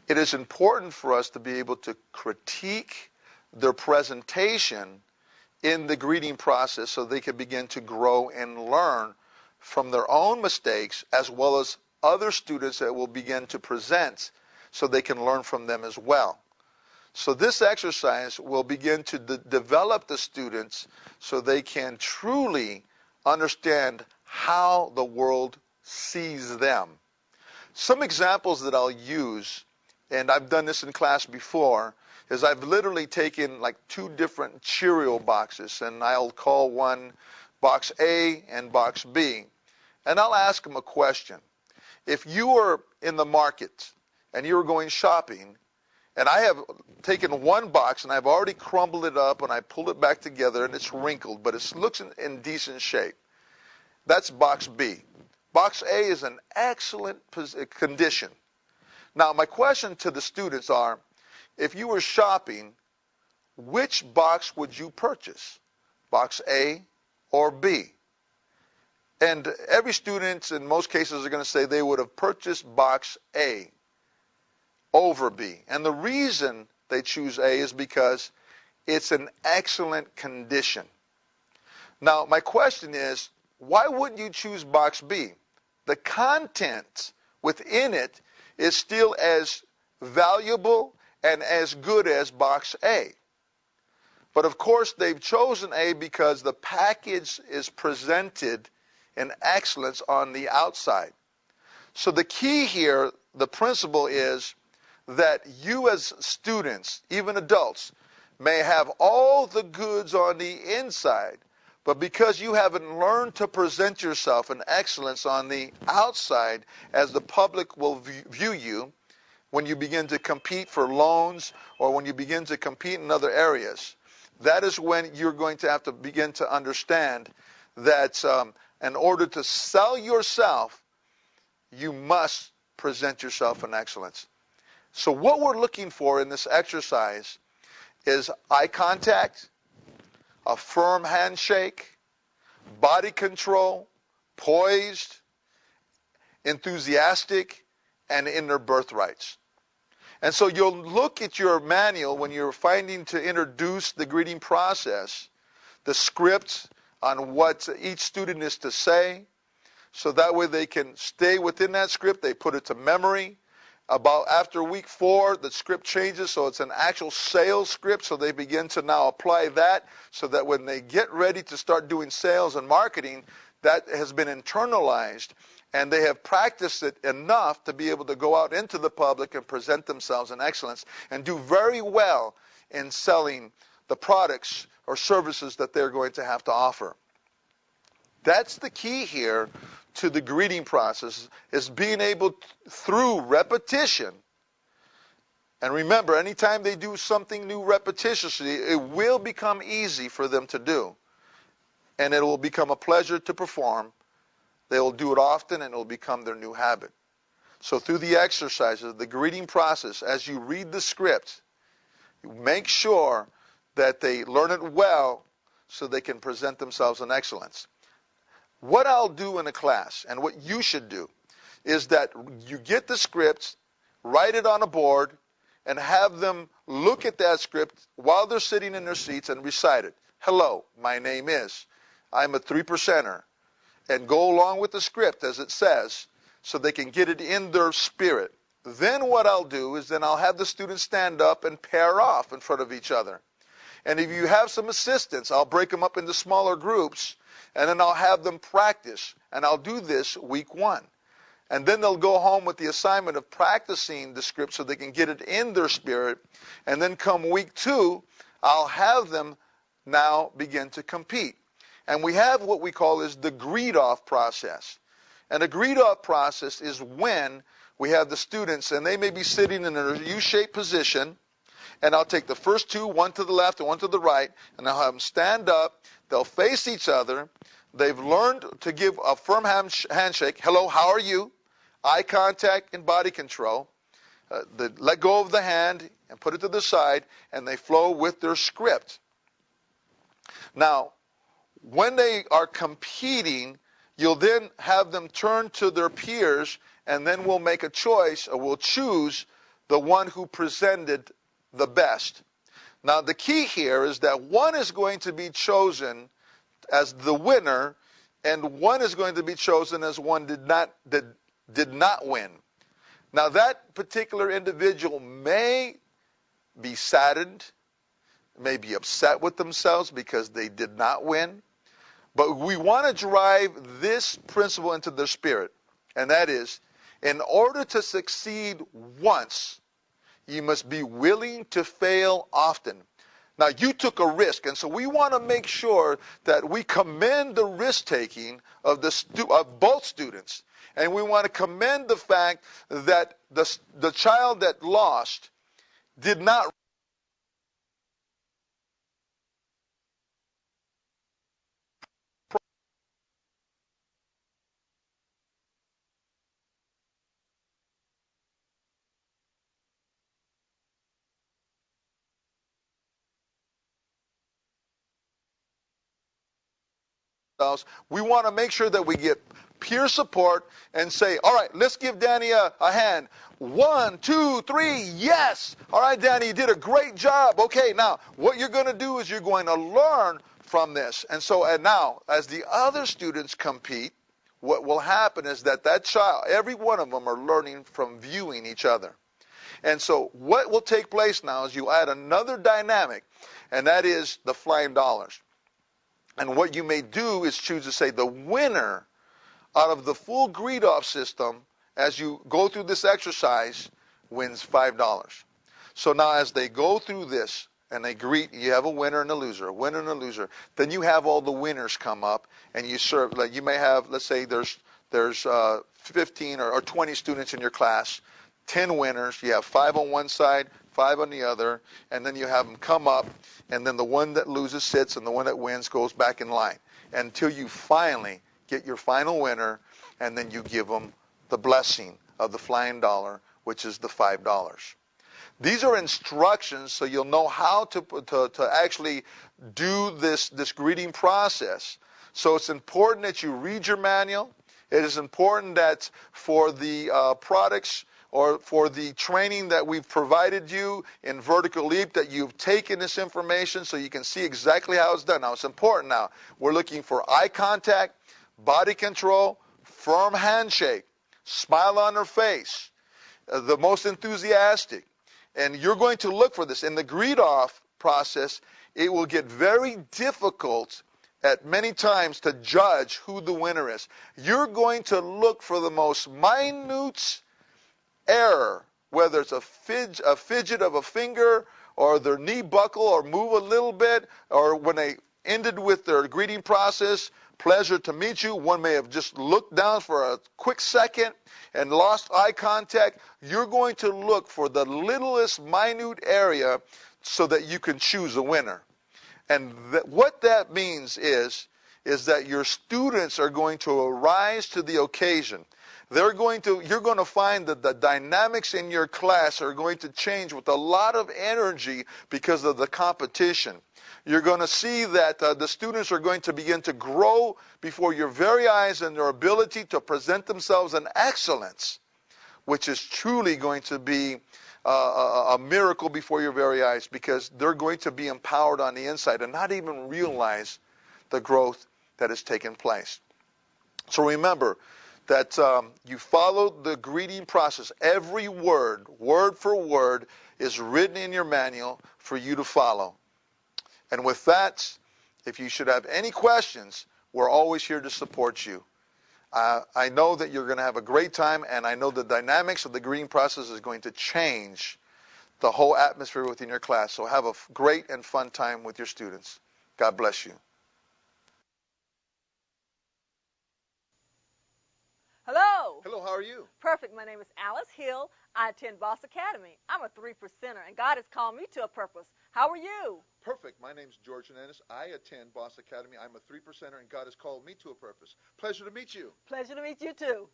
it is important for us to be able to critique their presentation in the greeting process so they can begin to grow and learn from their own mistakes as well as other students that will begin to present so they can learn from them as well. So this exercise will begin to develop the students so they can truly understand how the world sees them. Some examples that I'll use, and I've done this in class before, is I've literally taken like 2 different Cheerio boxes, and I'll call one box A and box B. And I'll ask them a question. If you were in the market and you were going shopping, and I have taken one box and I've already crumbled it up and I pulled it back together and it's wrinkled, but it looks in decent shape. That's box B. Box A is in excellent condition. Now, my question to the students are, if you were shopping, which box would you purchase? Box A or B? And every student in most cases are going to say they would have purchased box A over B. And the reason they choose A is because it's in excellent condition. Now, my question is, why wouldn't you choose box B? The content within it is still as valuable and as good as box A. But of course, they've chosen A because the package is presented in excellence on the outside. So the key here, the principle is that you as students, even adults, may have all the goods on the inside, but because you haven't learned to present yourself in excellence on the outside, as the public will view you when you begin to compete for loans or when you begin to compete in other areas, that is when you're going to have to begin to understand that in order to sell yourself, you must present yourself in excellence. So what we're looking for in this exercise is eye contact, a firm handshake, body control, poised, enthusiastic, and in their birthrights. And so you'll look at your manual when you're finding to introduce the greeting process, the script on what each student is to say, so that way they can stay within that script. They put it to memory. About after week 4, the script changes, so it's an actual sales script, so they begin to now apply that, so that when they get ready to start doing sales and marketing, that has been internalized, and they have practiced it enough to be able to go out into the public and present themselves in excellence and do very well in selling the products or services that they're going to have to offer. That's the key here to the greeting process, is being able through repetition. And remember, anytime they do something new repetitiously, it will become easy for them to do. And it will become a pleasure to perform. They will do it often and it will become their new habit. So through the exercises, the greeting process, as you read the script, make sure that they learn it well so they can present themselves in excellence. What I'll do in a class, and what you should do, is that you get the script, write it on a board, and have them look at that script while they're sitting in their seats and recite it. Hello, my name is. I'm a 3%er. And go along with the script as it says, so they can get it in their spirit. Then what I'll do is then I'll have the students stand up and pair off in front of each other. And if you have some assistants, I'll break them up into smaller groups, and then I'll have them practice. And I'll do this week 1. And then they'll go home with the assignment of practicing the script so they can get it in their spirit. And then come week 2, I'll have them now begin to compete. And we have what we call is the greet-off process. And a greet-off process is when we have the students, and they may be sitting in a U-shaped position, and I'll take the first 2, one to the left and one to the right, and I'll have them stand up. They'll face each other. They've learned to give a firm handshake. Hello, how are you? Eye contact and body control. Let go of the hand and put it to the side, and they flow with their script. Now, when they are competing, you'll then have them turn to their peers, and then we'll make a choice, or we'll choose the one who presented the best. Now, the key here is that one is going to be chosen as the winner, and one is going to be chosen as one did not win. Now, that particular individual may be saddened, may be upset with themselves because they did not win, but we want to drive this principle into their spirit, and that is, in order to succeed once, you must be willing to fail often. Now, you took a risk, and so we want to make sure that we commend the risk-taking of both students. And we want to commend the fact that the child that lost did not we want to make sure that we get peer support and say, all right, let's give Danny a hand. 1, 2, 3, yes. All right, Danny, you did a great job. Okay, now what you're going to do is you're going to learn from this. And now, as the other students compete, what will happen is that child, every one of them are learning from viewing each other. And so what will take place now is you add another dynamic, and that is the flying dollars. And what you may do is choose to say the winner out of the full greet-off system as you go through this exercise wins $5. So now as they go through this and they greet, you have a winner and a loser, a winner and a loser. Then you have all the winners come up and you serve. Like you may have, let's say there's 15 or 20 students in your class, 10 winners. You have 5 on one side, 5 on the other, and then you have them come up, and then the one that loses sits and the one that wins goes back in line until you finally get your final winner, and then you give them the blessing of the flying dollar, which is the $5. These are instructions so you'll know how to actually do this greeting process. So it's important that you read your manual. It is important that for the products or for the training that we've provided you in Vertical Leap, that you've taken this information so you can see exactly how it's done. Now, it's important now. We're looking for eye contact, body control, firm handshake, smile on their face, the most enthusiastic. And you're going to look for this. In the greet-off process, it will get very difficult at many times to judge who the winner is. You're going to look for the most minute error, whether it's a fidget of a finger or their knee buckle or move a little bit, or when they ended with their greeting process, pleasure to meet you, one may have just looked down for a quick second and lost eye contact. You're going to look for the littlest minute area so that you can choose a winner. And what that means is that your students are going to arise to the occasion. You're going to find that the dynamics in your class are going to change with a lot of energy because of the competition. You're going to see that the students are going to begin to grow before your very eyes in their ability to present themselves in excellence, which is truly going to be a miracle before your very eyes, because they're going to be empowered on the inside and not even realize the growth that has taken place. So remember that you follow the greeting process. Every word for word, is written in your manual for you to follow. And with that, if you should have any questions, we're always here to support you. I know that you're going to have a great time, and I know the dynamics of the greeting process is going to change the whole atmosphere within your class. So have a great and fun time with your students. God bless you. Hello. Hello, how are you? Perfect. My name is Alice Hill. I attend Boss Academy. I'm a 3%er, and God has called me to a purpose. How are you? Perfect. My name's George Hernandez. I attend Boss Academy. I'm a 3%er, and God has called me to a purpose. Pleasure to meet you. Pleasure to meet you, too.